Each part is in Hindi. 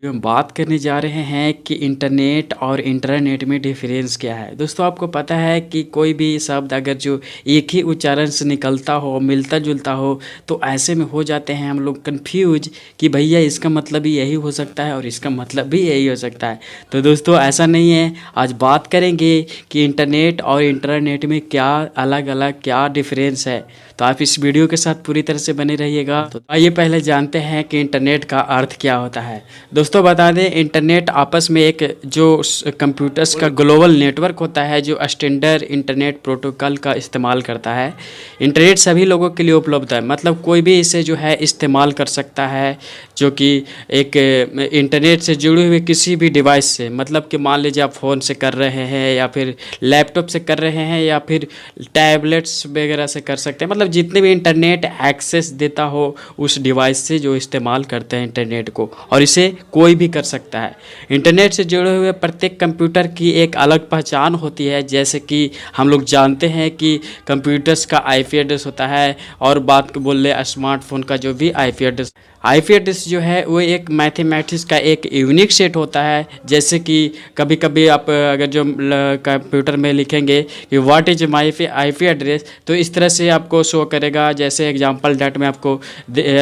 हम बात करने जा रहे हैं कि इंटरनेट और इंटरनेट में डिफरेंस क्या है। दोस्तों आपको पता है कि कोई भी शब्द अगर जो एक ही उच्चारण से निकलता हो, मिलता जुलता हो, तो ऐसे में हो जाते हैं हम लोग कंफ्यूज कि भैया इसका मतलब भी यही हो सकता है और इसका मतलब भी यही हो सकता है। तो दोस्तों ऐसा नहीं है। आज बात करेंगे कि इंटरनेट और इंटरनेट में क्या अलग अलग क्या डिफरेंस है। तो आप इस वीडियो के साथ पूरी तरह से बने रहिएगा। तो आइए पहले जानते हैं कि इंटरनेट का अर्थ क्या होता है। दोस्तों बता दें, इंटरनेट आपस में एक जो कंप्यूटर्स का ग्लोबल नेटवर्क होता है जो स्टैंडर्ड इंटरनेट प्रोटोकॉल का इस्तेमाल करता है। इंटरनेट सभी लोगों के लिए उपलब्ध है, मतलब कोई भी इसे जो है इस्तेमाल कर सकता है, जो कि एक इंटरनेट से जुड़े हुए किसी भी डिवाइस से, मतलब कि मान लीजिए आप फ़ोन से कर रहे हैं या फिर लैपटॉप से कर रहे हैं या फिर टैबलेट्स वगैरह से कर सकते हैं, मतलब जितने भी इंटरनेट एक्सेस देता हो उस डिवाइस से जो इस्तेमाल करते हैं इंटरनेट को, और इसे कोई भी कर सकता है। इंटरनेट से जुड़े हुए प्रत्येक कंप्यूटर की एक अलग पहचान होती है, जैसे कि हम लोग जानते हैं कि कंप्यूटर्स का आईपी एड्रेस होता है, और बात बोल ले स्मार्टफोन का जो भी आईपी एड्रेस जो है वो एक मैथमेटिक्स का एक यूनिक सेट होता है। जैसे कि कभी कभी आप अगर जो कंप्यूटर में लिखेंगे कि what is my IP address, तो इस तरह से आपको शो करेगा, जैसे एग्जांपल डाट में आपको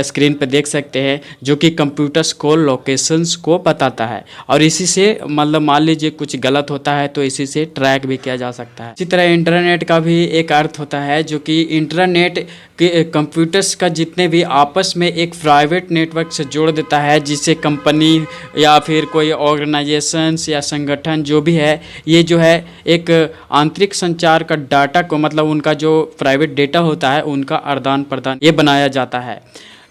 स्क्रीन पर देख सकते हैं, जो कि कंप्यूटर्स को लोकेशंस को बताता है। और इसी से मतलब मान लीजिए कुछ गलत होता है तो इसी से ट्रैक भी किया जा सकता है। इसी तरह इंटरनेट का भी एक अर्थ होता है, जो कि इंटरनेट के कंप्यूटर्स का जितने भी आपस में एक प्राइवेट नेटवर्क से जोड़ देता है, जिससे कंपनी या फिर कोई ऑर्गेनाइजेशंस या संगठन जो भी है, ये जो है एक आंतरिक संचार का डाटा को, मतलब उनका जो प्राइवेट डेटा होता है उनका आदान प्रदान ये बनाया जाता है।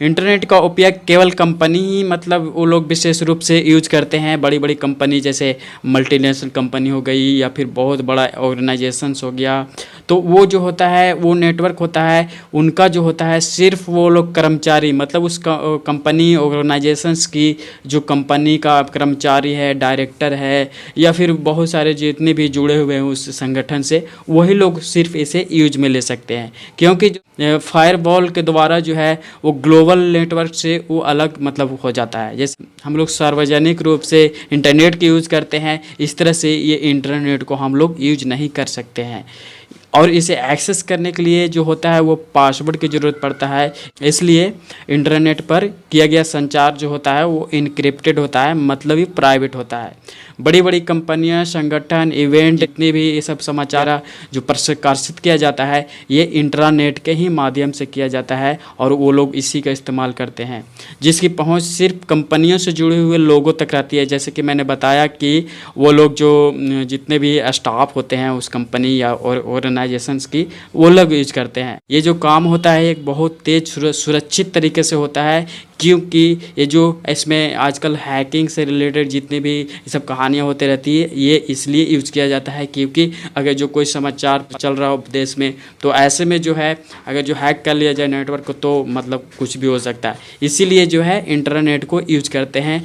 इंटरनेट का उपयोग केवल कंपनी ही, मतलब वो लोग विशेष रूप से यूज करते हैं। बड़ी बड़ी कंपनी जैसे मल्टीनेशनल कंपनी हो गई या फिर बहुत बड़ा ऑर्गेनाइजेशंस हो गया, तो वो जो होता है वो नेटवर्क होता है उनका जो होता है, सिर्फ वो लोग कर्मचारी, मतलब उस कंपनी ऑर्गेनाइजेशंस की जो कंपनी का कर्मचारी है, डायरेक्टर है, या फिर बहुत सारे जितने भी जुड़े हुए हैं उस संगठन से, वही लोग सिर्फ इसे यूज में ले सकते हैं। क्योंकि फायरवॉल के द्वारा जो है वो ग्लोबल नेटवर्क से वो अलग मतलब हो जाता है। जैसे हम लोग सार्वजनिक रूप से इंटरनेट की यूज़ करते हैं, इस तरह से ये इंटरनेट को हम लोग यूज नहीं कर सकते हैं। और इसे एक्सेस करने के लिए जो होता है वो पासवर्ड की ज़रूरत पड़ता है। इसलिए इंटरनेट पर किया गया संचार जो होता है वो इनक्रिप्टेड होता है, मतलब ही प्राइवेट होता है। बड़ी बड़ी कंपनियां, संगठन, इवेंट, जितने भी ये सब समाचार जो प्रकाशित किया जाता है ये इंटरनेट के ही माध्यम से किया जाता है, और वो लोग इसी का इस्तेमाल करते हैं, जिसकी पहुंच सिर्फ कंपनियों से जुड़े हुए लोगों तक रहती है। जैसे कि मैंने बताया कि वो लोग जो जितने भी स्टाफ होते हैं उस कंपनी या ऑर्गेनाइजेशंस की, वो लोग यूज करते हैं। ये जो काम होता है एक बहुत तेज सुरक्षित तरीके से होता है, क्योंकि ये जो इसमें आजकल हैकिंग से रिलेटेड जितनी भी ये सब कहानियाँ होती रहती है, ये इसलिए यूज किया जाता है क्योंकि अगर जो कोई समाचार चल रहा हो देश में, तो ऐसे में जो है अगर जो हैक कर लिया जाए नेटवर्क को, तो मतलब कुछ भी हो सकता है। इसीलिए जो है इंटरनेट को यूज करते हैं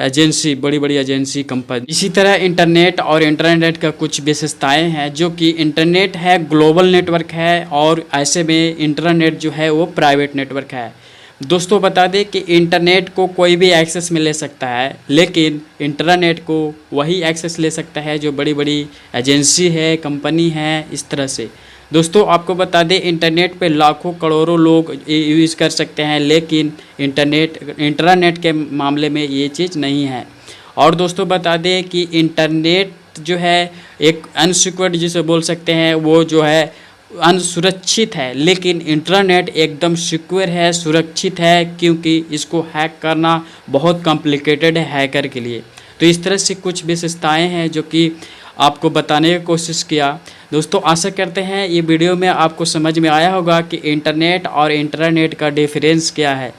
एजेंसी, बड़ी बड़ी एजेंसी, कंपनी। इसी तरह इंटरनेट और इंटरनेट का कुछ विशेषताएँ हैं, जो कि इंटरनेट है ग्लोबल नेटवर्क है, और ऐसे में इंटरनेट जो है वो प्राइवेट नेटवर्क है। दोस्तों बता दें कि इंटरनेट को कोई भी एक्सेस में ले सकता है, लेकिन इंटरनेट को वही एक्सेस ले सकता है जो बड़ी बड़ी एजेंसी है, कंपनी है, इस तरह से। दोस्तों आपको बता दें इंटरनेट पे लाखों करोड़ों लोग यूज़ कर सकते हैं, लेकिन इंटरनेट के मामले में ये चीज़ नहीं है। और दोस्तों बता दें कि इंटरनेट जो है एक अनसिक्योर्ड जिसे बोल सकते हैं, वो जो है अनसुरक्षित है, लेकिन इंटरनेट एकदम सिक्योर है, सुरक्षित है, क्योंकि इसको हैक करना बहुत कॉम्प्लिकेटेड है हैकर के लिए। तो इस तरह से कुछ विशेषताएं हैं जो कि आपको बताने की कोशिश किया। दोस्तों आशा करते हैं ये वीडियो में आपको समझ में आया होगा कि इंटरनेट और इंटरनेट का डिफरेंस क्या है।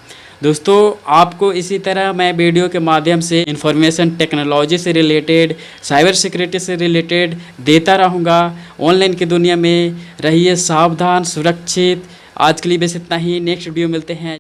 दोस्तों आपको इसी तरह मैं वीडियो के माध्यम से इंफॉर्मेशन टेक्नोलॉजी से रिलेटेड, साइबर सिक्योरिटी से रिलेटेड देता रहूँगा। ऑनलाइन की दुनिया में रहिए सावधान, सुरक्षित। आज के लिए बस इतना ही, नेक्स्ट वीडियो मिलते हैं।